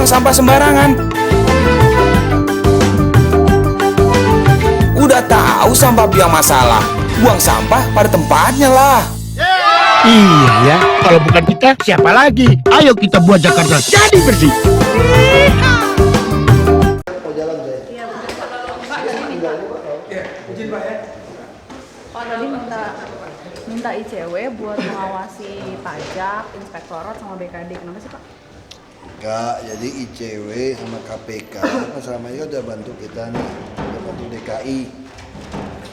buang sampah sembarangan. Udah tahu sampah biang masalah, buang sampah pada tempatnya lah. Iya ya, kalau bukan kita siapa lagi? Ayo kita buat Jakarta jadi bersih. Pak tadi minta ICW buat mengawasi pajak, inspektorat sama BKD. Kenapa sih Pak? Enggak, jadi ICW sama KPK kan selama ini kan udah bantu kita nih, udah bantu DKI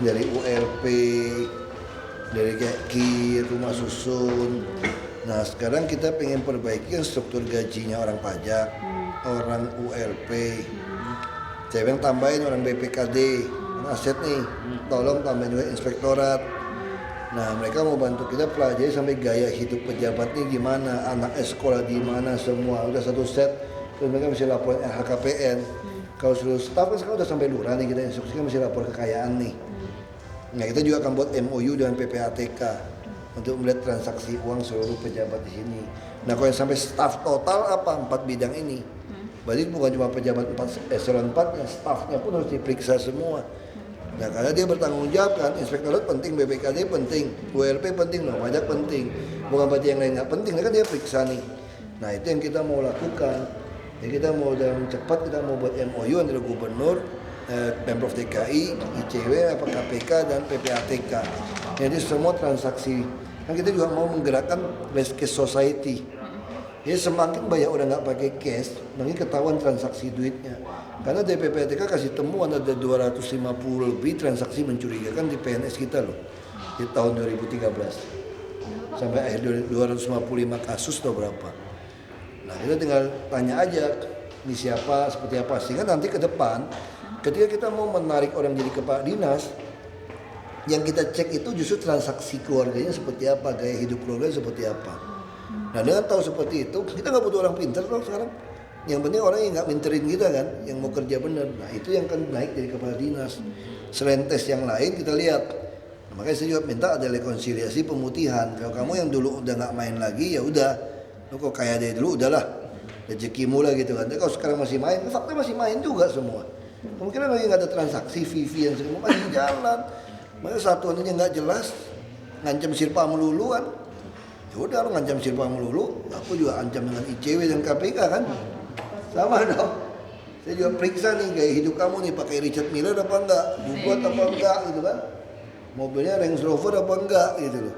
dari ULP, dari KIR, rumah susun. Nah sekarang kita pengen perbaiki struktur gajinya orang pajak, orang ULP. Saya bilang tambahin orang BPKD, aset nih, tolong tambahin juga inspektorat. Nah mereka mau bantu kita pelajari sampai gaya hidup pejabat nih gimana, anaknya sekolah di mana semua, udah satu set. Terus mereka mesti lapor LHKPN. Kalau seluruh staf kan sekarang udah sampai lurah nih, kita instruksikan mesti lapor kekayaan nih. Nah kita juga akan buat MOU dengan PPATK untuk melihat transaksi uang seluruh pejabat di sini. Nah kalau yang sampai staf total apa 4 bidang ini, berarti bukan cuma pejabat eselon 4, ya stafnya pun harus diperiksa semua. Nah karena dia bertanggung jawab kan, inspektorat penting, BPKD penting, ULP penting, loh, pajak penting. Bukan berarti yang lain nggak penting, kan dia periksa nih. Nah itu yang kita mau lakukan. Jadi kita mau dalam cepat kita mau buat MOU antara gubernur, Pemprov DKI, ICW, KPK dan PPATK. Jadi semua transaksi. Kan kita juga mau menggerakkan less cash society. Jadi semakin banyak orang nggak pakai cash, makin ketahuan transaksi duitnya. Karena dari PPATK kasih temuan ada 250 lebih transaksi mencurigakan di PNS kita loh di tahun 2013 sampai akhir 255 kasus atau berapa. Nah kita tinggal tanya aja ini siapa, seperti apa, sehingga nanti ke depan ketika kita mau menarik orang jadi kepala dinas, yang kita cek itu justru transaksi keluarganya seperti apa, gaya hidup keluarga seperti apa. Nah dengan tahu seperti itu, kita nggak butuh orang pintar loh sekarang. Yang penting orang yang nggak minterin kita kan, yang mau kerja bener. Nah itu yang kan naik jadi kepala dinas. Selain tes yang lain kita lihat. Nah, makanya saya juga minta ada rekonsiliasi pemutihan. Kalau kamu yang dulu udah nggak main lagi ya udah, lo kok kayak dari dulu udahlah, rezekimu lah gitu kan. Tapi kalau sekarang masih main, faktanya masih main juga semua. Kemungkinan lagi nggak ada transaksi VV yang semua masih jalan. Makanya satuannya nggak jelas, ngancam Sirpa melulu kan. Ya udah lo ngancam Sirpa melulu, aku juga ancam dengan ICW dan KPK kan. Sama dong. Saya juga periksa nih gaya hidup kamu nih, pakai Richard Miller apa enggak, Bugatti apa enggak gitu kan. Mobilnya Range Rover apa enggak gitu loh.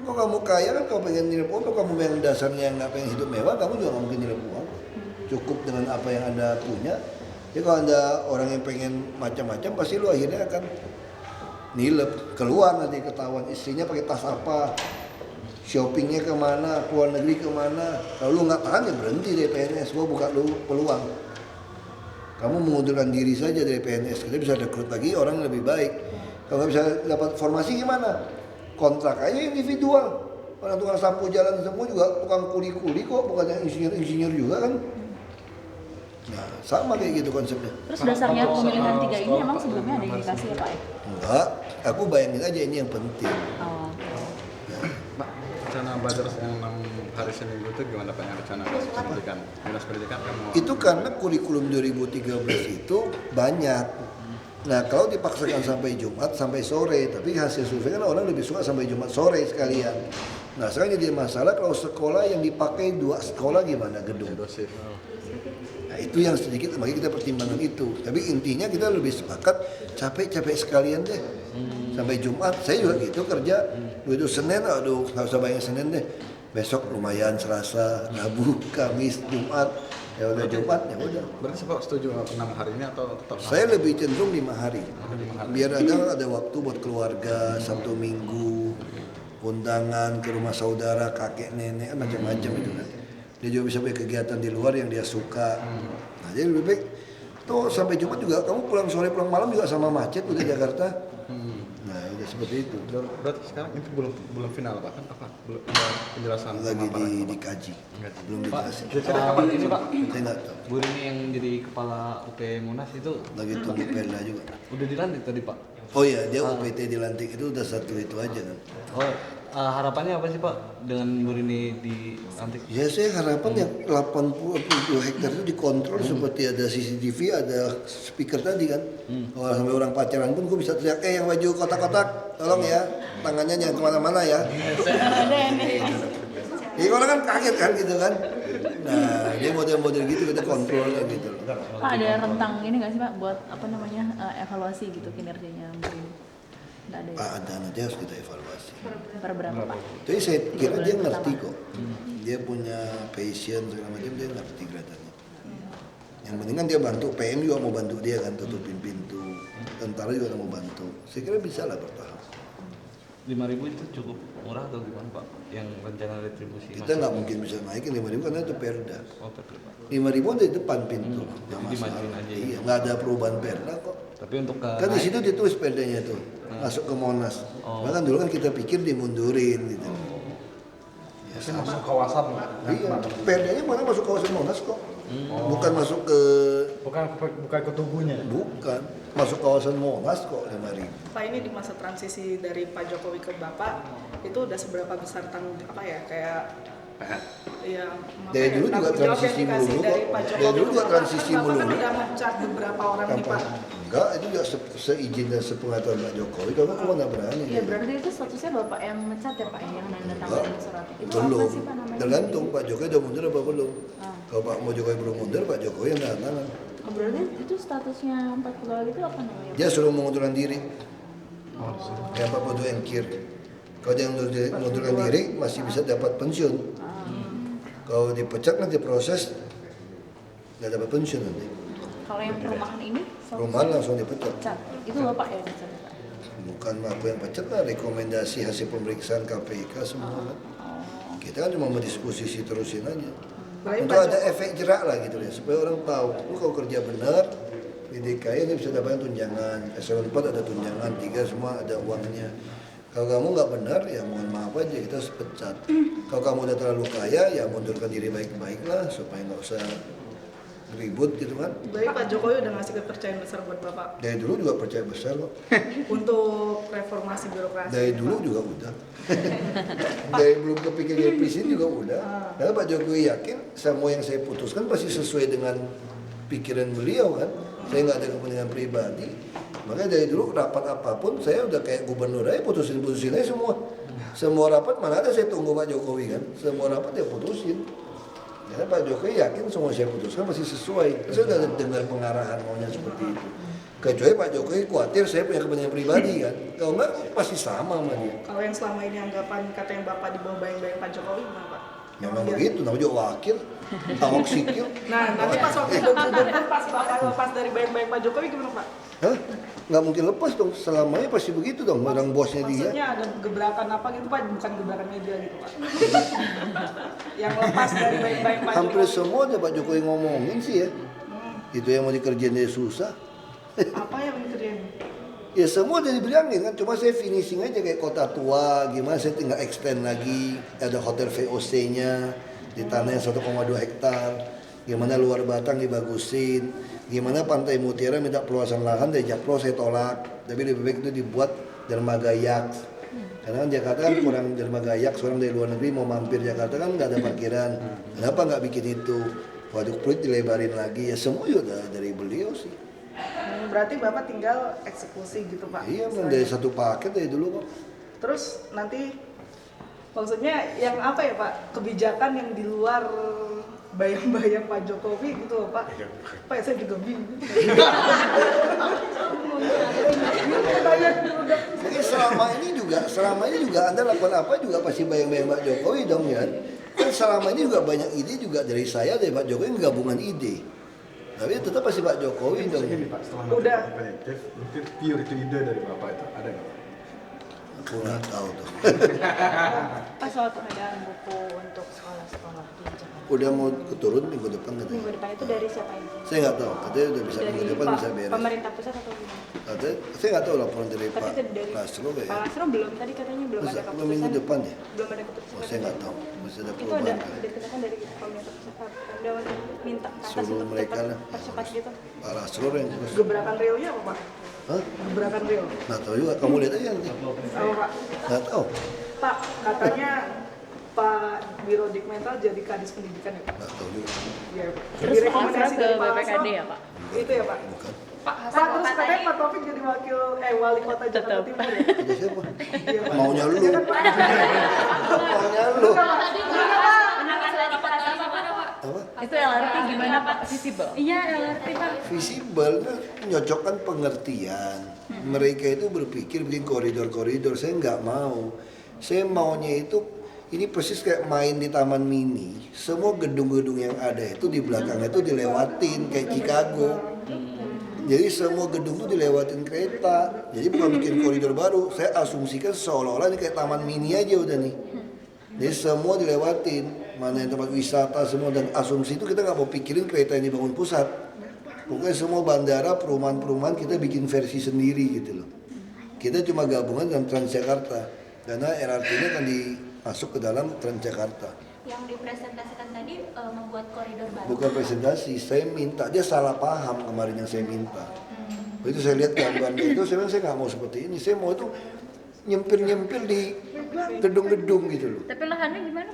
Kalau kamu kaya kan, kalau pengen nyelip uang, kalau kamu yang dasarnya nggak pengen hidup mewah, kamu juga nggak mungkin nyelip uang. Cukup dengan apa yang Anda punya. Jadi kalau Anda orang yang pengen macam-macam, pasti lu akhirnya akan nilep, keluar nanti ketahuan istrinya pakai tas apa, shoppingnya kemana, keluar negeri kemana. Kalau lu nggak tahan ya berhenti dari PNS, gua buka lu peluang. Kamu mengundurkan diri saja dari PNS, kita bisa rekrut lagi orang lebih baik. Kalau nggak bisa dapat formasi gimana? Kontrak aja individual. Orang tukang sapu jalan semua juga tukang kuli-kuli kok, bukan yang insinyur juga kan. Nah sama kayak gitu konsepnya. Terus dasarnya pemilihan 3 ini emang sebelumnya ada indikasi ya Pak ya? Enggak, aku bayangin aja ini yang penting. Oh. Pak, rencana Baders yang 6 hari seminggu itu gimana Pak, yang rencana pendidikan? Dinas pendidikan kan mau... Itu karena kurikulum 2013 itu banyak. Nah kalau dipaksakan sampai Jumat, sampai sore, tapi hasil survei kan orang lebih suka sampai Jumat sore sekalian. Nah sekarang jadi masalah kalau sekolah yang dipakai 2 sekolah gimana gedung. Nah itu yang sedikit, makanya kita pertimbangan itu. Tapi intinya kita lebih sepakat capek-capek sekalian deh. Sampai Jumat, saya juga gitu kerja. Itu Senin, aduh nggak usah bayangin Senin deh. Besok lumayan Selasa, Rabu, Kamis, Jumat. Ya udah Jumat, ya udah. Berarti Bapak setuju 6 hari ini atau tetap? Saya lebih cenderung 5 hari. Biar ada waktu buat keluarga, Sabtu Minggu, undangan ke rumah saudara, kakek, nenek, macam-macam itu kan. Dia juga bisa berkegiatan di luar yang dia suka. Nah, jadi lebih baik tuh sampai Jumat juga kamu pulang sore pulang malam juga sama macet udah Jakarta. Nah, udah seperti itu. Berarti sekarang itu belum final Pak, kan apa? Belum ada penjelasan Lagi dikaji. Belum dijelasin. Kira-kira kapan ini Pak? Saya nggak tahu. Bu Rini yang jadi kepala UP Munas itu Lagi tunggu Perda juga. udah dilantik tadi Pak? Oh iya, dia UPT dilantik itu udah satu itu aja kan. Oh, harapannya apa sih Pak dengan Bu Rini dilantik? Ya saya harapan yang 80 hektar itu dikontrol seperti ada CCTV, ada speaker tadi kan. Kalau sampai orang pacaran pun gue bisa teriak, yang baju kotak-kotak, tolong ya, tangannya jangan kemana-mana ya. Jadi orang kan kaget kan gitu kan. Nah dia model-model gitu kita kontrol gitu. Pak ada rentang ini nggak sih Pak buat apa namanya evaluasi gitu kinerjanya mungkin? Nggak ada. Pak ada nanti harus kita evaluasi. Per berapa Pak? Jadi saya kira dia ngerti kok. Dia punya passion segala macam, dia ngerti kelihatannya. Yang penting kan dia bantu, PM juga mau bantu dia kan, tutupin pintu. Tentara juga mau bantu. Saya kira bisa lah bertahap. 5.000 itu cukup murah atau gimana Pak? Yang rencana retribusi? Kita nggak mungkin bisa naikin 5.000 karena itu perda. Oh, betul Pak. 5.000 dari depan pintu, nggak masalah. Dimajuin aja ya. Iya, nggak ada perubahan perda kok. Tapi untuk ke Kan di situ ditulis perdanya tuh, masuk ke Monas. Bahkan dulu kan kita pikir dimundurin gitu. Ya, sama. Masuk kawasan Pak. Iya, perdanya mana masuk kawasan Monas kok. Bukan masuk ke Bukan ke tubuhnya. bukan masuk kawasan Monas kok 5.000. Pak, ini di masa transisi dari Pak Jokowi ke Bapak itu udah seberapa besar Dari dulu juga transisi melulu kok. Dari dulu juga transisi Bapak kan melulu. udah mencat beberapa orang nih Pak. Enggak, itu juga seizin dan sepengetahuan Pak Jokowi. Kalau kamu nggak berani. Iya berarti itu statusnya Bapak yang mecat ya Pak yang nanda tanganin suratnya. Itu Belum. apa sih Pak namanya? Tergantung Pak Jokowi udah mundur apa belum. Kalau Pak Jokowi belum mundur, Pak Jokowi yang tanda tangan. Oh, berarti itu statusnya 4 pegawai itu apa namanya? Dia suruh mengundurkan diri. Kayak Pak Bodo Engkir. Kalau dia mengundurkan diri, masih bisa dapat pensiun. Kalau dipecat nanti proses, nggak dapat pensiun nanti. Kalau yang perumahan ini? Perumahan langsung dipecat. Pecat. Itu Bapak ya dipecat Pak? Bukan aku yang pecat lah, rekomendasi hasil pemeriksaan KPK semua kan. Kita kan cuma mendiskusi terusin aja. Untuk ada efek jerak lah gitu ya, supaya orang tahu, lu kalau kerja benar di DKI ini bisa dapatkan tunjangan, eselon 4 ada tunjangan, 3 semua ada uangnya. Kalau kamu nggak benar, ya mohon maaf aja kita harus pecat. Kalau kamu udah terlalu kaya, ya mundurkan diri baik-baik lah, supaya nggak usah ribut gitu kan. Baik, Pak Jokowi udah ngasih kepercayaan besar buat Bapak Dari dulu juga percaya besar kok. untuk reformasi birokrasi. Dari dulu juga udah. Dari belum kepikir jadi presiden juga udah. Karena Pak Jokowi yakin semua yang saya putuskan pasti sesuai dengan pikiran beliau kan. Saya nggak ada kepentingan pribadi. Makanya dari dulu rapat apapun saya udah kayak gubernur aja putusin aja semua. Semua rapat mana ada saya tunggu Pak Jokowi kan. Semua rapat dia putusin. Karena Pak Jokowi yakin semua saya putuskan pasti sesuai. Saya udah dengar pengarahan maunya seperti itu. Kecuali Pak Jokowi khawatir saya punya kepentingan pribadi kan. Kalau enggak pasti sama sama dia. Kalau yang selama ini anggapan katanya Bapak di bawah bayang-bayang Pak Jokowi gimana Pak? Memang begitu, namanya juga wakil, Ahok sikil. Nah, nanti pas waktu gubernur pas Bapak lepas dari bayang-bayang Pak Jokowi gimana Pak? Hah? Nggak mungkin lepas dong, selamanya pasti begitu dong, orang bosnya dia. Maksudnya ada gebrakan apa gitu Pak, bukan gebrakan media gitu Pak. Yang lepas dari bayang-bayang Pak Hampir Jokowi. semua ada Pak Jokowi ngomongin sih ya. Itu yang mau dikerjain dia susah. Apa yang dikerjain? Ya semua udah dibilangin kan, cuma saya finishing aja kayak kota tua, gimana saya tinggal extend lagi, ada hotel VOC-nya di tanah yang 1,2 hektar, gimana luar Batang dibagusin, gimana Pantai Mutiara minta perluasan lahan dari Jakpro saya tolak, tapi lebih baik itu dibuat dermaga yaks. Karena kan Jakarta kan kurang dermaga yaks, orang dari luar negeri mau mampir Jakarta kan nggak ada parkiran, kenapa nggak bikin itu? Waduk Pluit dilebarin lagi, ya semua udah dari beliau sih. Berarti Bapak tinggal eksekusi gitu Pak? Iya, dari satu paket dari dulu kok. Terus nanti maksudnya yang apa ya Pak? Kebijakan yang di luar bayang-bayang Pak Jokowi gitu loh Pak? Pak saya juga bingung. Jadi selama ini juga Anda lakukan apa juga pasti bayang-bayang Pak Jokowi dong ya. Kan selama ini juga banyak ide juga dari saya, dari Pak Jokowi gabungan ide. Tapi tetap pasti Pak Jokowi dong. Ini Pak, setelah Udah. definitif, mungkin pure itu ide dari Bapak itu ada nggak? Aku nggak tahu tuh. Pas soal pengadaan buku untuk sekolah-sekolah di Jakarta. Udah mau keturun minggu depan katanya. Minggu depan itu dari siapa ini? Saya nggak tahu. Katanya udah bisa minggu depan bisa beres. Pemerintah pusat atau gimana? Katanya, saya nggak tahu laporan dari Tapi Pak itu dari Lasro Pak kayak. Lasro belum tadi katanya belum Masa ada belum keputusan. minggu depan ya? Belum ada keputusan. Oh, saya nggak tahu. Masih ada Itu ada perubahan kali. dikatakan dari pemerintah pusat ada minta ke atas Suruh untuk mereka cepat lah. percepat gitu. Pak Lasro yang terus. Gebrakan realnya apa Pak? Hah? Gebrakan Rio. Nggak tahu juga, kamu lihat aja nanti. Tahu Pak? Nggak tahu. Pak, katanya Pak Biro Dikmental jadi kadis pendidikan ya Pak? Nggak tahu juga. Iya. Terus Direkomendasi transfer ke dari Pak BPKD Hasto. ya Pak? Itu ya Pak? Bukan. Pak, terus katanya Pak Taufik jadi wali kota Jakarta Timur ya? Ada siapa? Iya, Pak. Maunya lu. Iya kan, Pak? Maunya lu. Apa? Itu LRT gimana Pak? Visible? Iya, LRT Pak. Visible kan menyocokkan pengertian. Mereka itu berpikir bikin koridor-koridor. Saya nggak mau. Saya maunya itu ini persis kayak main di taman mini. Semua gedung-gedung yang ada itu di belakangnya itu dilewatin kayak Chicago. Jadi semua gedung itu dilewatin kereta. Jadi bukan bikin koridor baru. Saya asumsikan seolah-olah ini kayak taman mini aja udah nih. Jadi semua dilewatin. Mana yang tempat wisata semua, dan asumsi itu kita nggak mau pikirin kereta yang dibangun pusat. Pokoknya semua bandara, perumahan-perumahan kita bikin versi sendiri gitu loh. Kita cuma gabungan dengan Transjakarta karena LRT-nya kan masuk ke dalam Transjakarta. Yang dipresentasikan tadi membuat koridor baru. Bukan presentasi, saya minta, dia salah paham kemarin yang saya minta. Begitu saya lihat gambarnya itu, saya bilang saya nggak mau seperti ini, saya mau itu nyempil-nyempil di gedung-gedung gitu loh. Tapi lahannya gimana?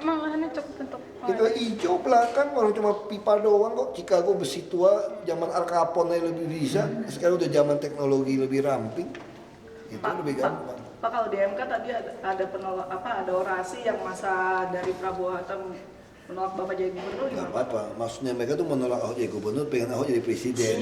Emang lahannya cukup untuk Itu hijau belakang, orang cuma pipa doang kok. Chicago besi tua, zaman Al Capone lebih bisa. Sekarang udah zaman teknologi lebih ramping. Itu lebih gampang. Pak, kalau di MK tadi ada penolak ada orasi yang masa dari Prabowo Hatta menolak Bapak jadi gubernur Gak gimana? apa-apa, maksudnya mereka tuh menolak Ahok jadi gubernur, pengen Ahok jadi presiden.